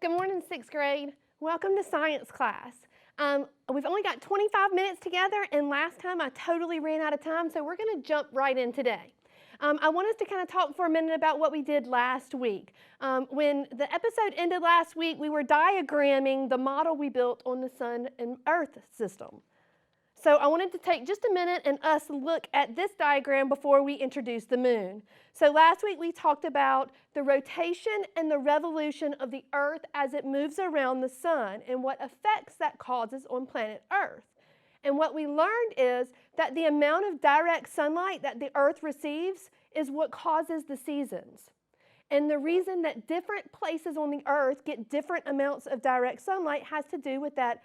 Good morning, 6th grade. Welcome to science class. We've only got 25 minutes together, and last time I totally ran out of time, so we're going to jump right in today. I want us to kind of talk for a minute about what we did last week. When the episode ended last week, we were diagramming the model we built on the Sun and Earth system. So I wanted to take just a minute and us look at this diagram before we introduce the moon. So last week we talked about the rotation and the revolution of the Earth as it moves around the Sun and what effects that causes on planet Earth. And what we learned is that the amount of direct sunlight that the Earth receives is what causes the seasons. And the reason that different places on the Earth get different amounts of direct sunlight has to do with that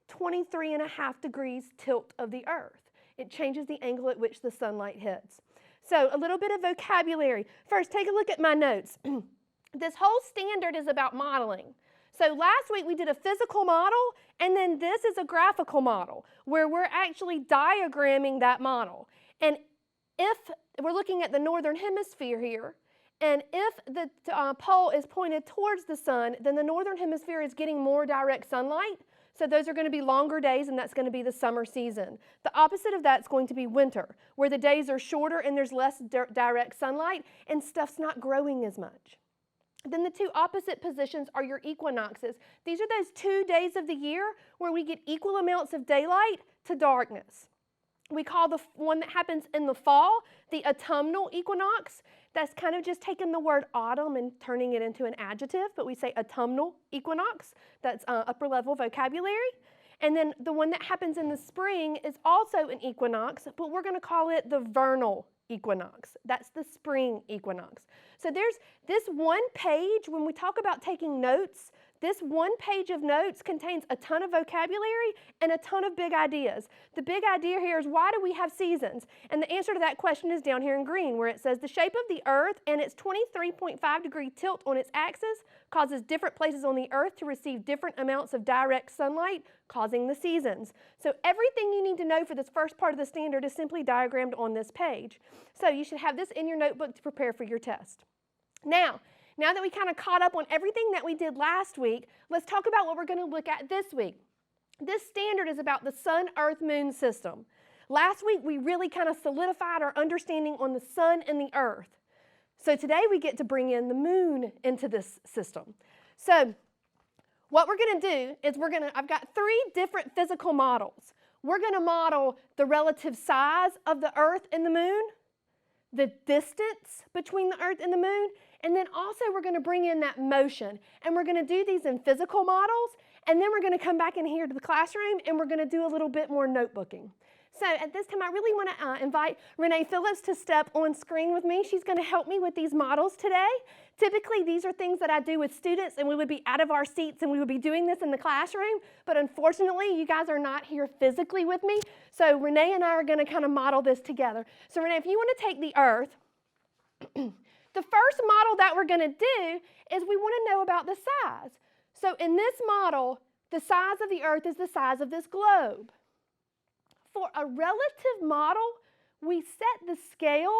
23.5 degrees tilt of the Earth. It changes the angle at which the sunlight hits. So a little bit of vocabulary. First, take a look at my notes. This whole standard is about modeling. So last week we did a physical model, and then this is a graphical model where we're actually diagramming that model. And if we're looking at the northern hemisphere here, and if the pole is pointed towards the sun, then the northern hemisphere is getting more direct sunlight. So those are going to be longer days, and that's going to be the summer season. The opposite of that is going to be winter, where the days are shorter and there's less direct sunlight and stuff's not growing as much. Then the two opposite positions are your equinoxes. These are those 2 days of the year where we get equal amounts of daylight to darkness. We call the one that happens in the fall the autumnal equinox. That's kind of just taking the word autumn and turning it into an adjective, but we say autumnal equinox. That's upper level vocabulary. And then the one that happens in the spring is also an equinox, but we're going to call it the vernal equinox. That's the spring equinox. So there's this one page, when we talk about taking notes, this one page of notes contains a ton of vocabulary and a ton of big ideas. The big idea here is, why do we have seasons? And the answer to that question is down here in green, where it says the shape of the Earth and its 23.5 degree tilt on its axis causes different places on the Earth to receive different amounts of direct sunlight, causing the seasons. So everything you need to know for this first part of the standard is simply diagrammed on this page. So you should have this in your notebook to prepare for your test. Now that we kind of caught up on everything that we did last week, let's talk about what we're going to look at this week. This standard is about the Sun, Earth, Moon system. Last week, we really kind of solidified our understanding on the Sun and the Earth. So today, we get to bring in the Moon into this system. So what we're going to do is I've got 3 different physical models. We're going to model the relative size of the Earth and the Moon, the distance between the Earth and the Moon, and then also we're going to bring in that motion. And we're going to do these in physical models, and then we're going to come back in here to the classroom and we're going to do a little bit more notebooking. So at this time, I really want to invite Renee Phillips to step on screen with me. She's going to help me with these models today. Typically, these are things that I do with students, and we would be out of our seats and we would be doing this in the classroom. But unfortunately, you guys are not here physically with me. So Renee and I are going to kind of model this together. So Renee, if you want to take the Earth, the first model that we're going to do is we want to know about the size. So in this model, the size of the Earth is the size of this globe. For a relative model, we set the scale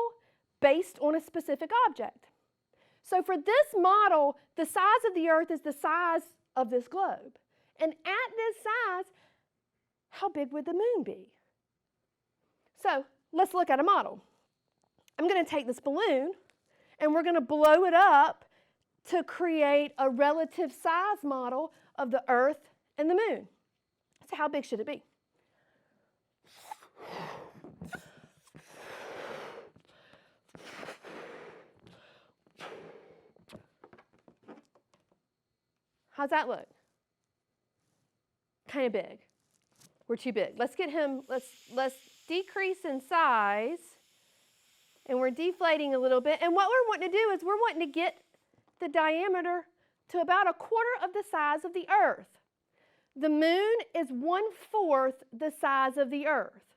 based on a specific object. So for this model, the size of the Earth is the size of this globe. And at this size, how big would the moon be? So let's look at a model. I'm going to take this balloon, and we're going to blow it up to create a relative size model of the Earth and the moon. So how big should it be? How's that look? Kind of big. We're too big. Let's get him, let's decrease in size. And we're deflating a little bit. And what we're wanting to do is we're wanting to get the diameter to about 1/4 of the size of the Earth. The moon is 1/4 the size of the Earth.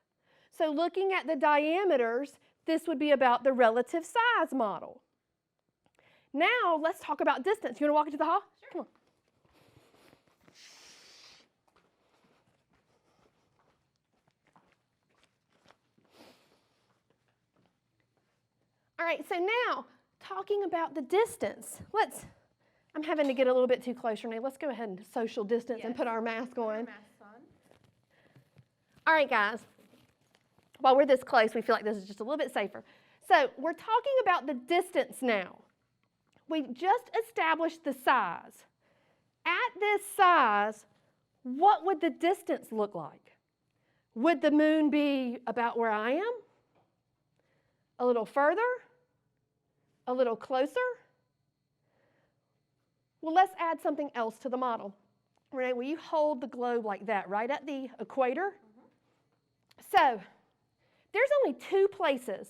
So looking at the diameters, this would be about the relative size model. Now let's talk about distance. You want to walk into the hall? Sure. Come on. All right, so now talking about the distance. I'm having to get a little bit too close, Renee. Let's go ahead and social distance and put our mask on. All right, guys. While we're this close, we feel like this is just a little bit safer. So we're talking about the distance now. We just established the size. At this size, what would the distance look like? Would the moon be about where I am? A little further? A little closer? Well, let's add something else to the model. Renee, will you hold the globe like that, right at the equator? So, there's only two places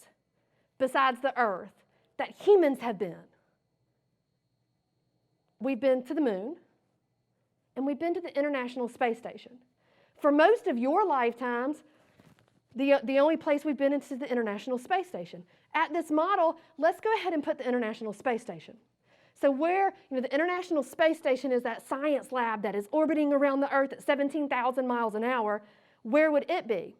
besides the Earth that humans have been. We've been to the moon, and we've been to the International Space Station. For most of your lifetimes, the only place we've been is the International Space Station. At this model, let's go ahead and put the International Space Station. So where, the International Space Station is that science lab that is orbiting around the Earth at 17,000 miles an hour, where would it be?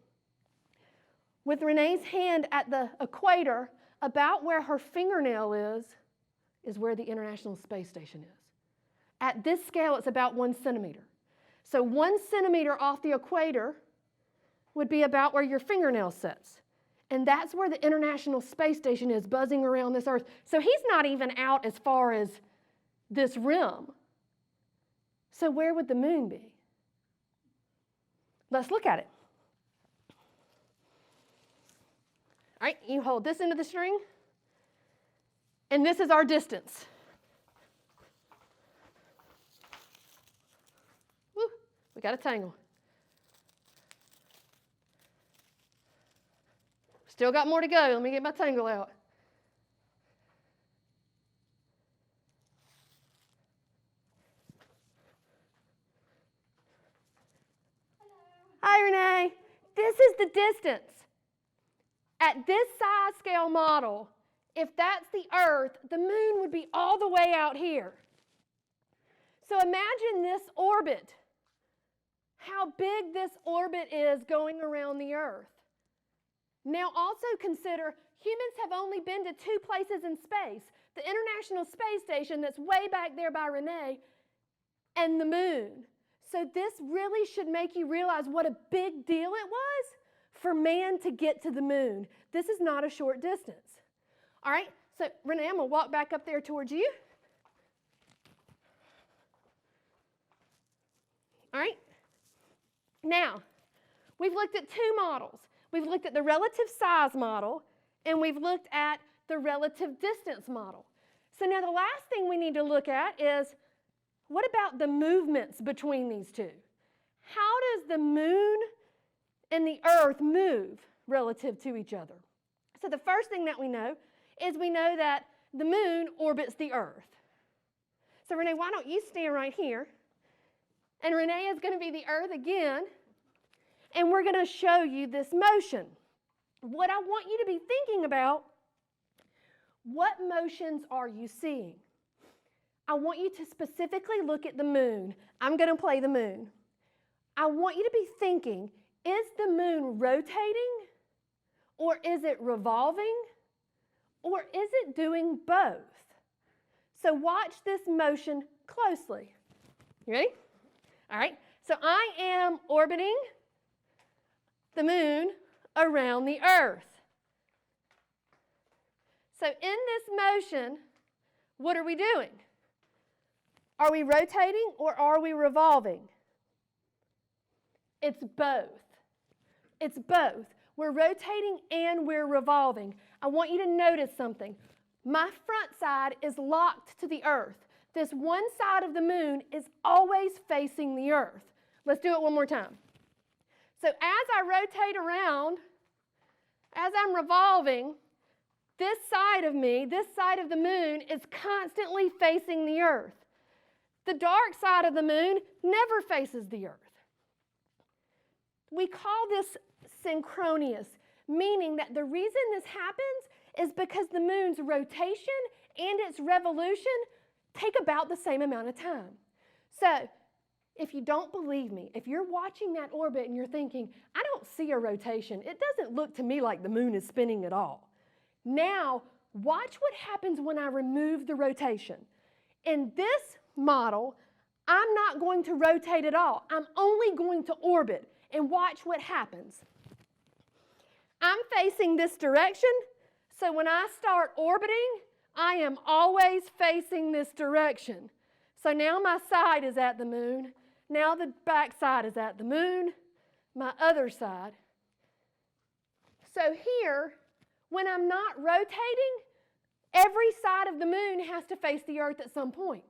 With Renee's hand at the equator, about where her fingernail is where the International Space Station is. At this scale, it's about 1 centimeter. So 1 centimeter off the equator would be about where your fingernail sits. And that's where the International Space Station is, buzzing around this Earth. So he's not even out as far as this rim. So where would the moon be? Let's look at it. All right, you hold this end of the string, and this is our distance. Woo, we got a tangle. Still got more to go. Let me get my tangle out. Hi, Renee. This is the distance. At this size scale model, if that's the Earth, the moon would be all the way out here. So imagine this orbit, how big this orbit is going around the Earth. Now also consider humans have only been to two places in space, the International Space Station that's way back there by Renee, and the moon. So this really should make you realize what a big deal it was for man to get to the moon. This is not a short distance. All right, so Renee, I'm going to walk back up there towards you. All right, now we've looked at two models. We've looked at the relative size model, and we've looked at the relative distance model. So now the last thing we need to look at is, what about the movements between these two? How does the moon and the Earth move relative to each other? So the first thing that we know is we know that the moon orbits the Earth. So Renee, why don't you stand right here? And Renee is going to be the Earth again. And we're going to show you this motion. What I want you to be thinking about, what motions are you seeing? I want you to specifically look at the moon. I'm going to play the moon. I want you to be thinking, is the moon rotating? Or is it revolving? Or is it doing both? So watch this motion closely. You ready? All right. So I am orbiting the moon around the Earth. So in this motion, what are we doing? Are we rotating or are we revolving? It's both. It's both. We're rotating and we're revolving. I want you to notice something. My front side is locked to the Earth. This one side of the moon is always facing the Earth. Let's do it one more time. So as I rotate around, as I'm revolving, this side of me, this side of the moon, is constantly facing the Earth. The dark side of the moon never faces the Earth. We call this synchronous, meaning that the reason this happens is because the moon's rotation and its revolution take about the same amount of time. So, if you don't believe me, if you're watching that orbit and you're thinking, I don't see a rotation, it doesn't look to me like the moon is spinning at all. Now, watch what happens when I remove the rotation. In this model, I'm not going to rotate at all. I'm only going to orbit and watch what happens. I'm facing this direction, so when I start orbiting, I am always facing this direction. So now my side is at the moon. Now the back side is at the moon, my other side. So here, when I'm not rotating, every side of the moon has to face the Earth at some point.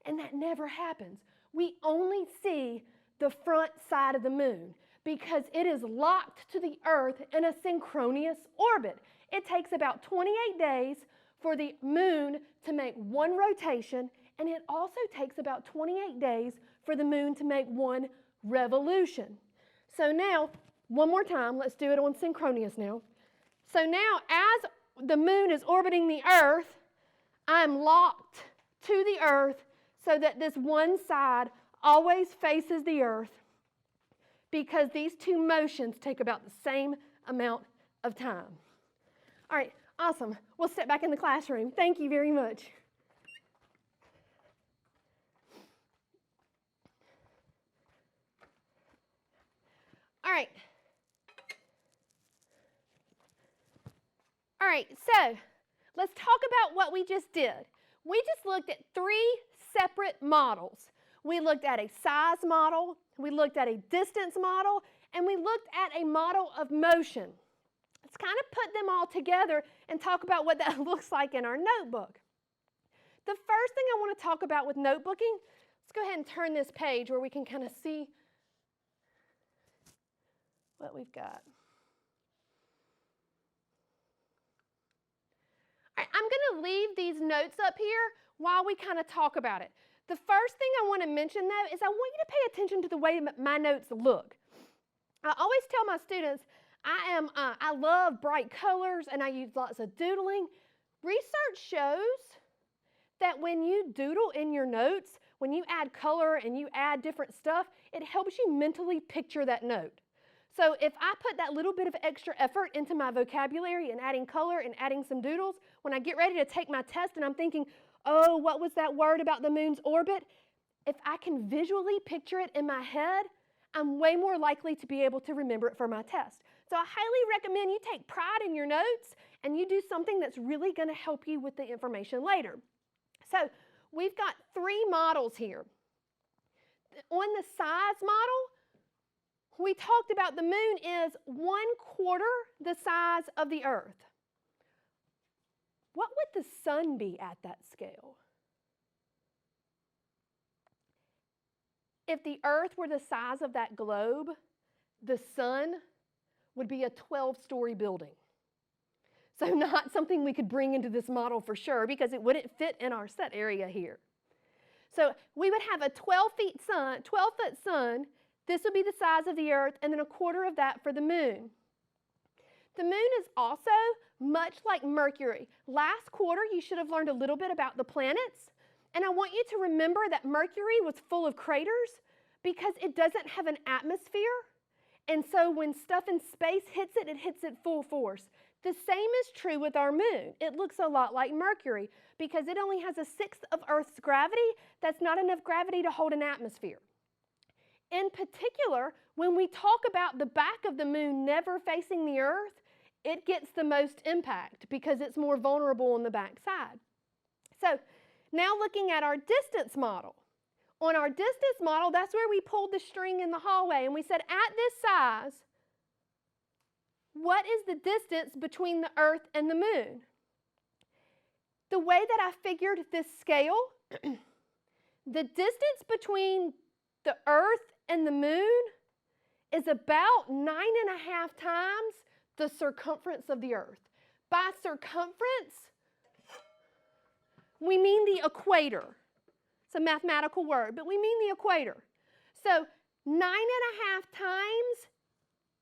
And that never happens. We only see the front side of the moon because it is locked to the Earth in a synchronous orbit. It takes about 28 days for the moon to make one rotation, and it also takes about 28 days for the moon to make one revolution. So now, one more time, let's do it on synchronous now. So now, as the moon is orbiting the Earth, I'm locked to the Earth so that this one side always faces the Earth because these two motions take about the same amount of time. All right, awesome. We'll step back in the classroom. Thank you very much. All right. All right, so let's talk about what we just did. We just looked at 3 separate models. We looked at a size model, we looked at a distance model, and we looked at a model of motion. Let's kind of put them all together and talk about what that looks like in our notebook. The first thing I want to talk about with notebooking, let's go ahead and turn this page where we can kind of see what we've got. All right, I'm going to leave these notes up here while we kind of talk about it. The first thing I want to mention, though, is I want you to pay attention to the way my notes look. I always tell my students I love bright colors and I use lots of doodling. Research shows that when you doodle in your notes, when you add color and you add different stuff, it helps you mentally picture that note. So if I put that little bit of extra effort into my vocabulary and adding color and adding some doodles, when I get ready to take my test and I'm thinking, oh, what was that word about the moon's orbit? If I can visually picture it in my head, I'm way more likely to be able to remember it for my test. So I highly recommend you take pride in your notes and you do something that's really going to help you with the information later. So we've got 3 models here. On the size model, we talked about the moon is 1/4 the size of the Earth. What would the sun be at that scale? If the Earth were the size of that globe, the sun would be a 12-story building. So not something we could bring into this model for sure because it wouldn't fit in our set area here. So we would have a 12-foot sun. This would be the size of the Earth, and then 1/4 of that for the moon. The moon is also much like Mercury. Last quarter, you should have learned a little bit about the planets, and I want you to remember that Mercury was full of craters because it doesn't have an atmosphere, and so when stuff in space hits it, it hits it full force. The same is true with our moon. It looks a lot like Mercury because it only has 1/6 of Earth's gravity. That's not enough gravity to hold an atmosphere. In particular, when we talk about the back of the moon never facing the Earth, it gets the most impact because it's more vulnerable on the back side. So now looking at our distance model. On our distance model, that's where we pulled the string in the hallway and we said at this size, what is the distance between the Earth and the moon? The way that I figured this scale, the distance between the Earth and the moon is about 9.5 times the circumference of the Earth. By circumference, we mean the equator. It's a mathematical word, but we mean the equator. So 9.5 times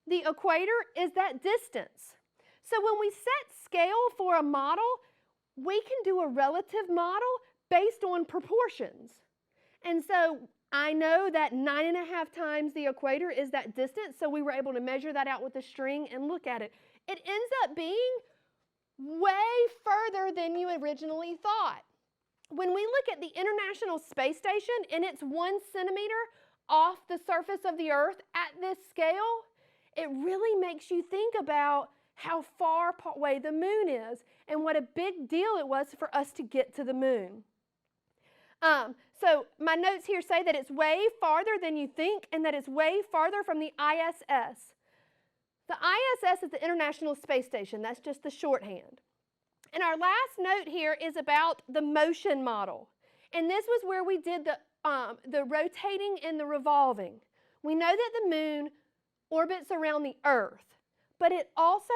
the equator is that distance. So when we set scale for a model, we can do a relative model based on proportions. And so I know that 9.5 times the equator is that distance, so we were able to measure that out with a string and look at it. It ends up being way further than you originally thought. when we look at the International Space Station and it's 1 centimeter off the surface of the Earth at this scale, it really makes you think about how far away the moon is and what a big deal it was for us to get to the moon. So my notes here say that it's way farther than you think and that it's way farther from the ISS. The ISS is the International Space Station. That's just the shorthand. And our last note here is about the motion model. And this was where we did the rotating and the revolving. We know that the moon orbits around the Earth, but it also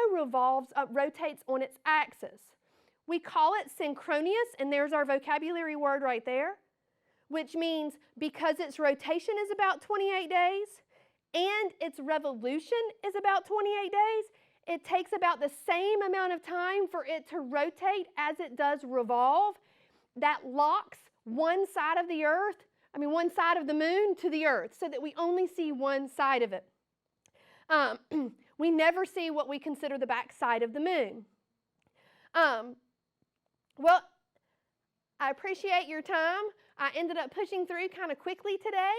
rotates on its axis. We call it synchronous, and there's our vocabulary word right there, which means because its rotation is about 28 days and its revolution is about 28 days, it takes about the same amount of time for it to rotate as it does revolve. That locks one side of the Earth, one side of the moon to the Earth, so that we only see one side of it. We never see what we consider the back side of the moon. Well, I appreciate your time. I ended up pushing through kind of quickly today.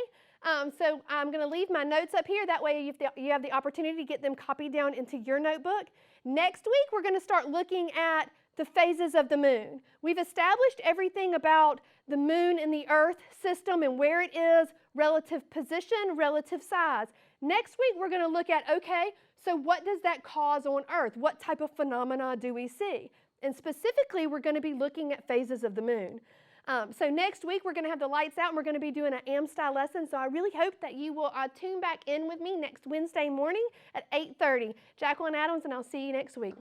So I'm going to leave my notes up here. That way you have the opportunity to get them copied down into your notebook. Next week, we're going to start looking at the phases of the moon. We've established everything about the moon and the Earth system and where it is, relative position, relative size. Next week, we're going to look at, okay, so what does that cause on Earth? What type of phenomena do we see? And specifically, we're going to be looking at phases of the moon. So next week, we're going to have the lights out and we're going to be doing an AM-style lesson. So I really hope that you will tune back in with me next Wednesday morning at 8:30. Jacqueline Adams, and I'll see you next week.